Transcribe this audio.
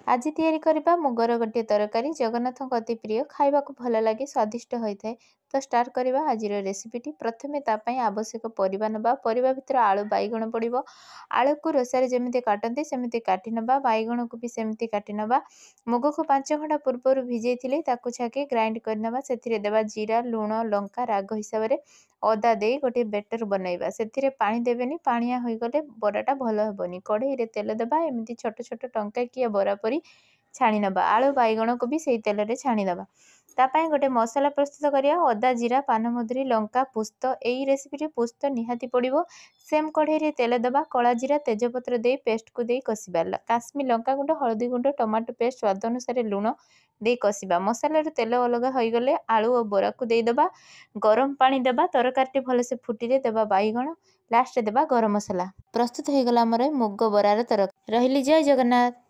ଆଜି ତିଆରି କରିବା ମୁଗର ଗୋଟିଏ ତରକାରୀ ଜଗନ୍ନାଥଙ୍କ ଅତି ପ୍ରିୟ, ଖାଇବାକୁ ଭଲ ଲାଗେ, ସ୍ୱାଦିଷ୍ଟ ହୋଇଥାଏ। ତ ଷ୍ଟାର୍ଟ କରିବା ଆଜିର ରେସିପିଟି। ପ୍ରଥମେ ତା ପାଇଁ ଆବଶ୍ୟକ ପରିବା ନେବା। ପରିବା ଭିତରେ ଆଳୁ ବାଇଗଣ ପଡ଼ିବ। ଆଳୁକୁ ରୋଷେଇରେ ଯେମିତି କାଟନ୍ତି ସେମିତି କାଟି ନେବା, ବାଇଗଣକୁ ବି ସେମିତି କାଟି ନେବା। ମୁଗକୁ 5 ଘଣ୍ଟା ପୂର୍ବରୁ ଭିଜେଇଥିଲି, ତାକୁ ଛାଙ୍କି ଗ୍ରାଇଣ୍ଡ କରିନେବା। ସେଥିରେ ଦେବା ଜିରା, ଲୁଣ, ଲଙ୍କା, ରାଗ ହିସାବରେ ଅଦା ଦେଇ ଗୋଟିଏ ବେଟର ବନେଇବା। ସେଥିରେ ପାଣି ଦେବେନି, ପାଣିଆ ହୋଇଗଲେ ବରାଟା ଭଲ ହେବନି। କଢ଼େଇରେ ତେଲ ଦେବା, ଏମିତି ଛୋଟ ଛୋଟ ଟଙ୍କାକିଆ ବରା ପରି ଛାଣି ନେବା। ଆଳୁ ବାଇଗଣକୁ ବି ସେଇ ତେଲରେ ଛାଣିଦେବା। ତା ପାଇଁ ଗୋଟେ ମସଲା ପ୍ରସ୍ତୁତ କରିବା। ଅଦା, ଜିରା, ପାନମଧୁରୀ, ଲଙ୍କା, ପୋସ୍ତ। ଏଇ ରେସିପିରେ ପୋସ୍ତ ନିହାତି ପଡ଼ିବ। ସେମ୍ କଢ଼େଇରେ ତେଲ ଦେବା, କଳା ଜିରା, ତେଜପତ୍ର ଦେଇ ପେଷ୍ଟକୁ ଦେଇ କଷିବା। କାଶ୍ମୀର ଲଙ୍କାଗୁଣ୍ଡ, ହଳଦୀ ଗୁଣ୍ଡ, ଟମାଟୋ ପେଷ୍ଟ, ସ୍ୱାଦ ଅନୁସାରେ ଲୁଣ ଦେଇ କଷିବା। ମସଲାରୁ ତେଲ ଅଲଗା ହୋଇଗଲେ ଆଳୁ ଓ ବରାକୁ ଦେଇଦେବା। ଗରମ ପାଣି ଦେବା। ତରକାରୀଟି ଭଲସେ ଫୁଟିଲେ ଦେବା ବାଇଗଣ, ଲାଷ୍ଟରେ ଦେବା ଗରମ ମସଲା। ପ୍ରସ୍ତୁତ ହୋଇଗଲା ଆମର ମୁଗ ବରାର ତରକାରୀ। ରହିଲି, ଜୟ ଜଗନ୍ନାଥ।